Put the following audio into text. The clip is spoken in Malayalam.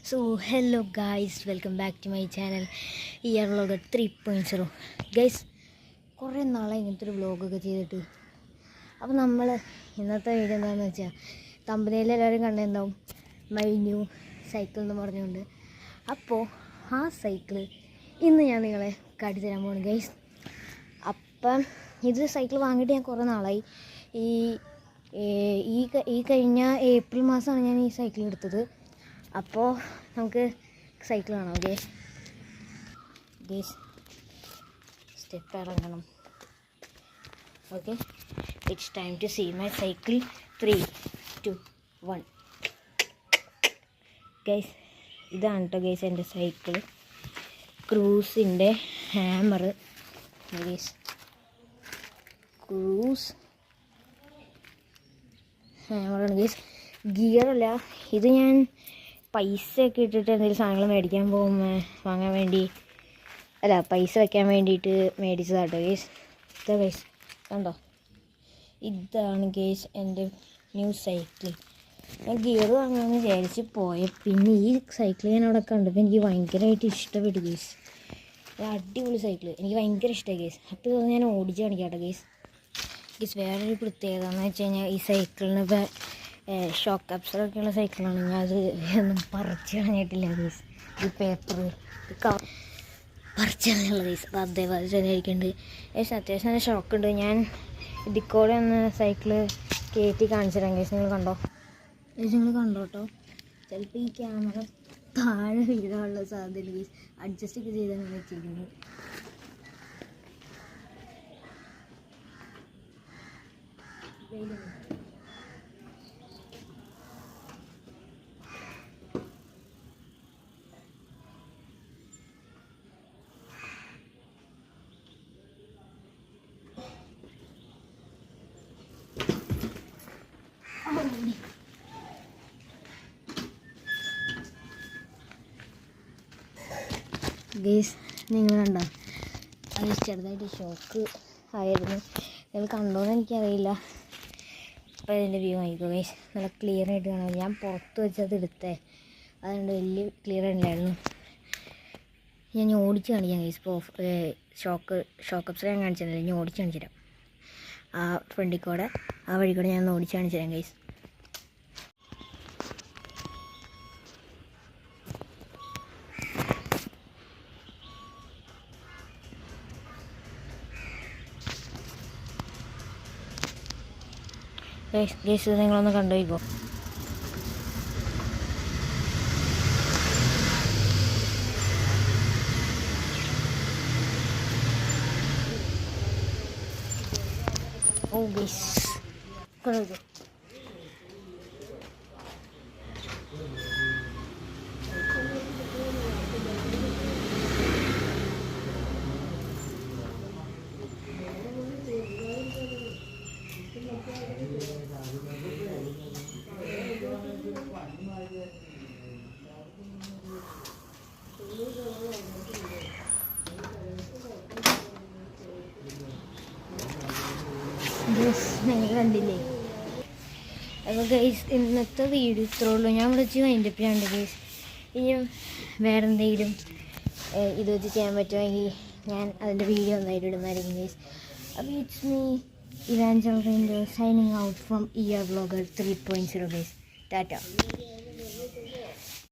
So hello guys, welcome back to my channel ER Vlogger 3.0. Guys കുറേ നാളെ ഇങ്ങനത്തെ ഒരു വ്ളോഗൊക്കെ ചെയ്തിട്ട്. അപ്പോൾ നമ്മൾ ഇന്നത്തെ വീഡിയോ എന്താണെന്ന് വെച്ചാൽ തമ്പനയിൽ എല്ലാവരും കണ്ടിട്ടുണ്ടാവും, മൈ ന്യൂ സൈക്കിൾ എന്ന് പറഞ്ഞുകൊണ്ട്. അപ്പോൾ ആ സൈക്കിള് ഇന്ന് ഞാൻ നിങ്ങളെ കാട്ടിത്തരാൻ പോകുന്നു ഗൈസ്. അപ്പം ഇത് സൈക്കിൾ വാങ്ങിയിട്ട് ഞാൻ കുറേ നാളായി. ഈ കഴിഞ്ഞ ഏപ്രിൽ മാസമാണ് ഞാൻ ഈ സൈക്കിൾ എടുത്തത്. അപ്പോൾ നമുക്ക് സൈക്കിൾ കാണാം. ഓക്കെ ഗേസ്, സ്റ്റെപ്പ് ഇറങ്ങണം. Okay, it's time to see my cycle. 3, 2, 1. Guys, ഇതാണ് കേട്ടോ ഗൈസ് എൻ്റെ സൈക്കിൾ. ക്രൂസിൻ്റെ ഹാമർ ഗൈസ്, ക്രൂസ് ഹാമറാണ് ഗൈസ്. ഗിയറല്ല ഇത്. ഞാൻ പൈസ ഒക്കെ ഇട്ടിട്ട് എന്തെങ്കിലും സാധനങ്ങൾ മേടിക്കാൻ പോകുമ്പോൾ വാങ്ങാൻ വേണ്ടി, അല്ല പൈസ വയ്ക്കാൻ വേണ്ടിയിട്ട് മേടിച്ചതാട്ടോ ഗേസ്. ഇതാ ഗേസ്, കണ്ടോ, ഇതാണ് ഗേസ് എൻ്റെ ന്യൂ സൈക്കിൾ. ഞാൻ ഗിയർ വാങ്ങാമെന്ന് വിചാരിച്ച് പിന്നെ ഈ സൈക്കിൾ ഞാൻ അവിടെ കണ്ടപ്പോൾ എനിക്ക് ഭയങ്കരമായിട്ട് ഇഷ്ടപ്പെട്ടു ഗേസ്. അടിപൊളി സൈക്കിൾ, എനിക്ക് ഭയങ്കര ഇഷ്ടമായി ഗേസ്. അപ്പോൾ ഇതൊന്ന് ഞാൻ ഓടിച്ച് കാണിക്കാട്ടോ ഗേസ്. ഗേസ് വേറൊരു പ്രത്യേകത എന്ന് വെച്ച് കഴിഞ്ഞാൽ ഈ സൈക്കിളിന് ഷോക്ക് അബ്സറൊക്കെയുള്ള സൈക്കിളാണ്. ഞാൻ അത് ഒന്നും പറിച്ച് കളഞ്ഞിട്ടില്ല ഗേസ്. ഈ പേപ്പർ പറിച്ച് കളഞ്ഞുള്ള ഗേസ്. അപ്പോൾ അതേപോലെ തന്നെ ഇരിക്കുന്നുണ്ട് ഗേസ്. അത്യാവശ്യം നല്ല ഷോക്കുണ്ട്. ഞാൻ ഇതിക്കൂടെ ഒന്ന് സൈക്കിള് കയറ്റി കാണിച്ചു തരാം ഗേസ്. നിങ്ങൾ കണ്ടോ ഗേസ്, നിങ്ങൾ കണ്ടോ കേട്ടോ. ചിലപ്പോൾ ഈ ക്യാമറ താഴെ വീഴാനുള്ള സാധ്യത ഗേസ്. അഡ്ജസ്റ്റ് ഒക്കെ ചെയ്താണ് വെച്ചിരിക്കുന്നത്. ഗേസ്, നിങ്ങൾ കണ്ടോ, അത് ചെറുതായിട്ട് ഷോക്ക് ആയിരുന്നു. നിങ്ങൾ കണ്ടോയെന്ന് എനിക്കറിയില്ല. അപ്പോൾ ഇതിൻ്റെ വ്യൂ ആയിക്കോ ഗേസ്, നല്ല ക്ലിയർ ആയിട്ട് കാണാം. ഞാൻ പുറത്ത് വെച്ചത് എടുത്തേ, അതുകൊണ്ട് വലിയ ക്ലിയർ ഉണ്ടായിരുന്നു. ഞാൻ ഓടിച്ച് കാണിക്കാം ഗേസ്. ഇപ്പോൾ ഷോക്ക് അപ്സർ ഞാൻ കാണിച്ചു തരാം. ഞാൻ ഓടിച്ച് കാണിച്ചു തരാം. ആ ഫ്രണ്ടിൽ കൂടെ, ആ വഴി കൂടെ ഞാൻ ഓടിച്ച് കാണിച്ചു തരാം ഗേസ്. ഗേസ്, നിങ്ങളൊന്ന് കണ്ടുപോയിക്കോ. ഓ ഗേസ്, കണ്ടുപോയിക്കോ. നിങ്ങൾ കണ്ടില്ലേ? അപ്പോൾ ഗൈസ്, ഇന്നത്തെ വീഡിയോ ഇത്രേ ഉള്ളൂ. ഞാൻ വിളിച്ച് വൈൻഡപ്പ് ചെയ്യാണ്ട് ഗൈസ്. ഇനിയും വേറെ എന്തെങ്കിലും ഇത് വെച്ച് ചെയ്യാൻ പറ്റുമെങ്കിൽ ഞാൻ അതിൻ്റെ വീഡിയോ ഒന്നായിട്ട് ഇടുന്നതായിരിക്കും ഗൈസ്. അപ്പോൾ it's me Evangel Rinder signing out from ER Vlogger 3.0 guys. Tata.